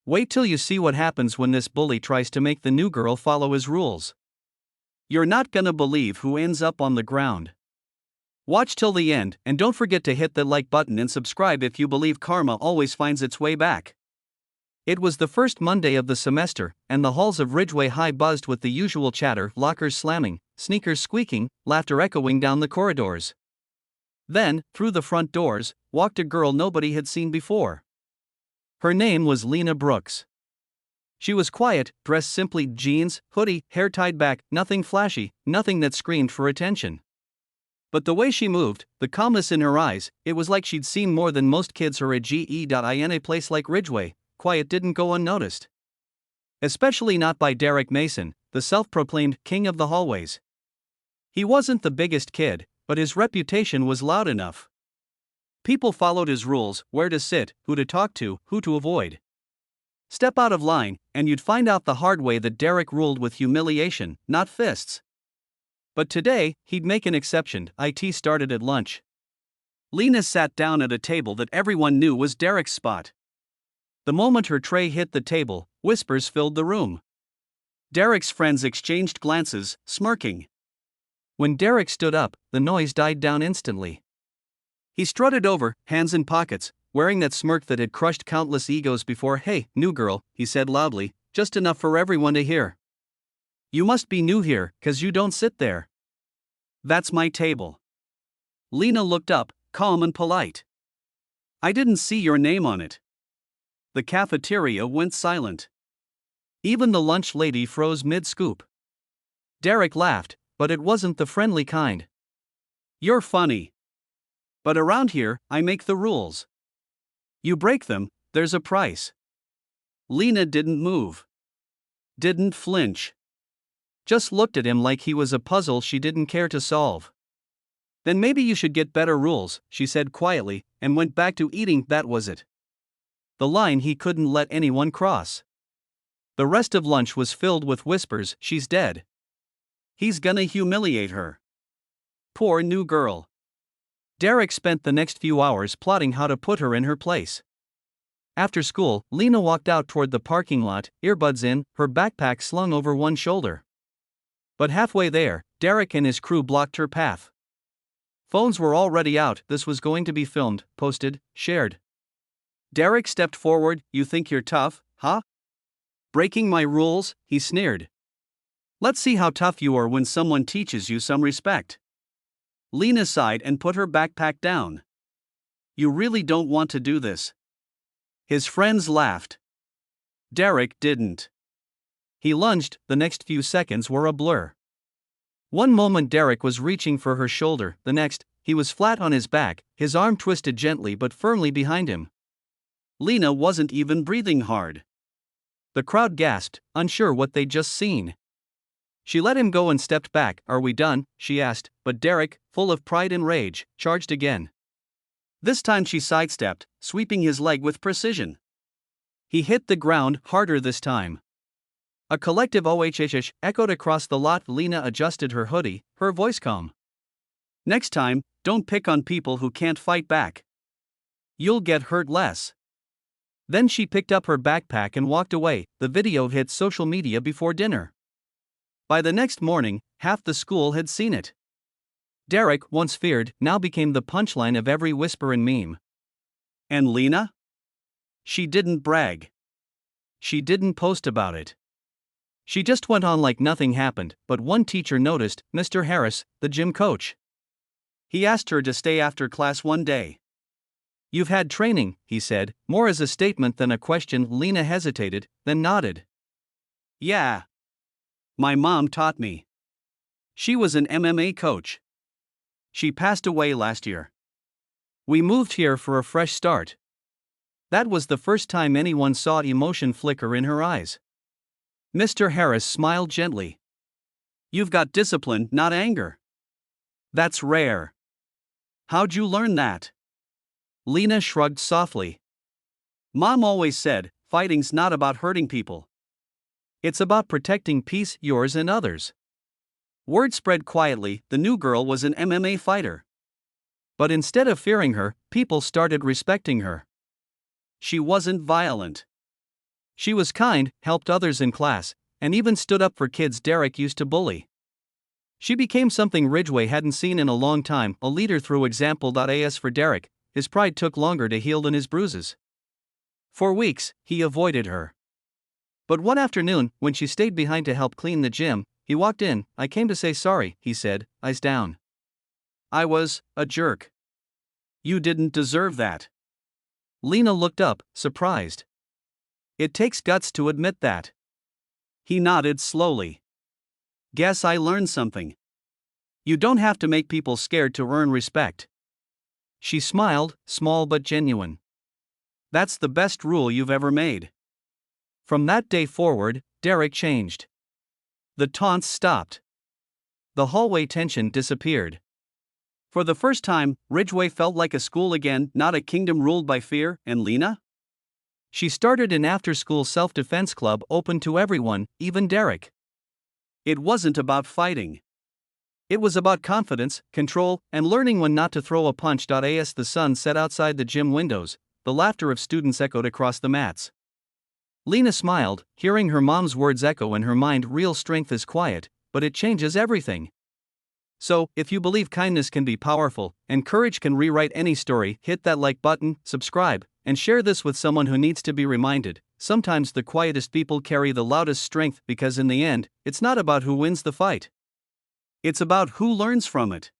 Wait till you see what happens when this bully tries to make the new girl follow his rules. You're not gonna believe who ends up on the ground. Watch till the end, and don't forget to hit the like button and subscribe if you believe karma always finds its way back. It was the first Monday of the semester, and the halls of Ridgeway High buzzed with the usual chatter, lockers slamming, sneakers squeaking, laughter echoing down the corridors. Then, through the front doors, walked a girl nobody had seen before. Her name was Lena Brooks. She was quiet, dressed simply, jeans, hoodie, hair tied back, nothing flashy, nothing that screamed for attention. But the way she moved, the calmness in her eyes, it was like she'd seen more than most kids her age. In a place like Ridgeway, quiet didn't go unnoticed. Especially not by Derek Mason, the self-proclaimed king of the hallways. He wasn't the biggest kid, but his reputation was loud enough. People followed his rules: where to sit, who to talk to, who to avoid. Step out of line, and you'd find out the hard way that Derek ruled with humiliation, not fists. But today, he'd make an exception. It started at lunch. Lena sat down at a table that everyone knew was Derek's spot. The moment her tray hit the table, whispers filled the room. Derek's friends exchanged glances, smirking. When Derek stood up, the noise died down instantly. He strutted over, hands in pockets, wearing that smirk that had crushed countless egos before. "Hey, new girl," he said loudly, just enough for everyone to hear. "You must be new here, 'cause you don't sit there." "That's my table." Lena looked up, calm and polite. "I didn't see your name on it." The cafeteria went silent. Even the lunch lady froze mid-scoop. Derek laughed, but it wasn't the friendly kind. "You're funny. But around here, I make the rules. You break them, there's a price." Lena didn't move. Didn't flinch. Just looked at him like he was a puzzle she didn't care to solve. "Then maybe you should get better rules," she said quietly, and went back to eating. That was it. The line he couldn't let anyone cross. The rest of lunch was filled with whispers: "She's dead. He's gonna humiliate her. Poor new girl." Derek spent the next few hours plotting how to put her in her place. After school, Lena walked out toward the parking lot, earbuds in, her backpack slung over one shoulder. But halfway there, Derek and his crew blocked her path. Phones were already out. This was going to be filmed, posted, shared. Derek stepped forward. "You think you're tough, huh? Breaking my rules?" he sneered. "Let's see how tough you are when someone teaches you some respect." Lena sighed and put her backpack down. "You really don't want to do this?" His friends laughed. Derek didn't. He lunged. The next few seconds were a blur. One moment Derek was reaching for her shoulder, the next, he was flat on his back, his arm twisted gently but firmly behind him. Lena wasn't even breathing hard. The crowd gasped, unsure what they'd just seen. She let him go and stepped back. "Are we done?" she asked, but Derek, full of pride and rage, charged again. This time she sidestepped, sweeping his leg with precision. He hit the ground harder this time. A collective "oh-h-h-h" echoed across the lot. Lena adjusted her hoodie, her voice calm. "Next time, don't pick on people who can't fight back. You'll get hurt less." Then she picked up her backpack and walked away. The video hit social media before dinner. By the next morning, half the school had seen it. Derek, once feared, now became the punchline of every whisper and meme. And Lena? She didn't brag. She didn't post about it. She just went on like nothing happened. But one teacher noticed: Mr. Harris, the gym coach. He asked her to stay after class one day. "You've had training," he said, more as a statement than a question. Lena hesitated, then nodded. "Yeah. My mom taught me. She was an MMA coach. She passed away last year. We moved here for a fresh start." That was the first time anyone saw emotion flicker in her eyes. Mr. Harris smiled gently. "You've got discipline, not anger. That's rare. How'd you learn that?" Lena shrugged softly. "Mom always said, fighting's not about hurting people. It's about protecting peace, yours and others." Word spread quietly: the new girl was an MMA fighter. But instead of fearing her, people started respecting her. She wasn't violent. She was kind, helped others in class, and even stood up for kids Derek used to bully. She became something Ridgway hadn't seen in a long time, a leader through example. As for Derek, his pride took longer to heal than his bruises. For weeks, he avoided her. But one afternoon, when she stayed behind to help clean the gym, he walked in. "I came to say sorry," he said, eyes down. "I was a jerk." "You didn't deserve that." Lena looked up, surprised. "It takes guts to admit that." He nodded slowly. "Guess I learned something. You don't have to make people scared to earn respect." She smiled, small but genuine. "That's the best rule you've ever made." From that day forward, Derek changed. The taunts stopped. The hallway tension disappeared. For the first time, Ridgway felt like a school again, not a kingdom ruled by fear. And Lena? She started an after-school self-defense club open to everyone, even Derek. It wasn't about fighting. It was about confidence, control, and learning when not to throw a punch. As the sun set outside the gym windows, the laughter of students echoed across the mats. Lena smiled, hearing her mom's words echo in her mind. Real strength is quiet, but it changes everything. So, if you believe kindness can be powerful, and courage can rewrite any story, hit that like button, subscribe, and share this with someone who needs to be reminded. Sometimes the quietest people carry the loudest strength, because in the end, it's not about who wins the fight. It's about who learns from it.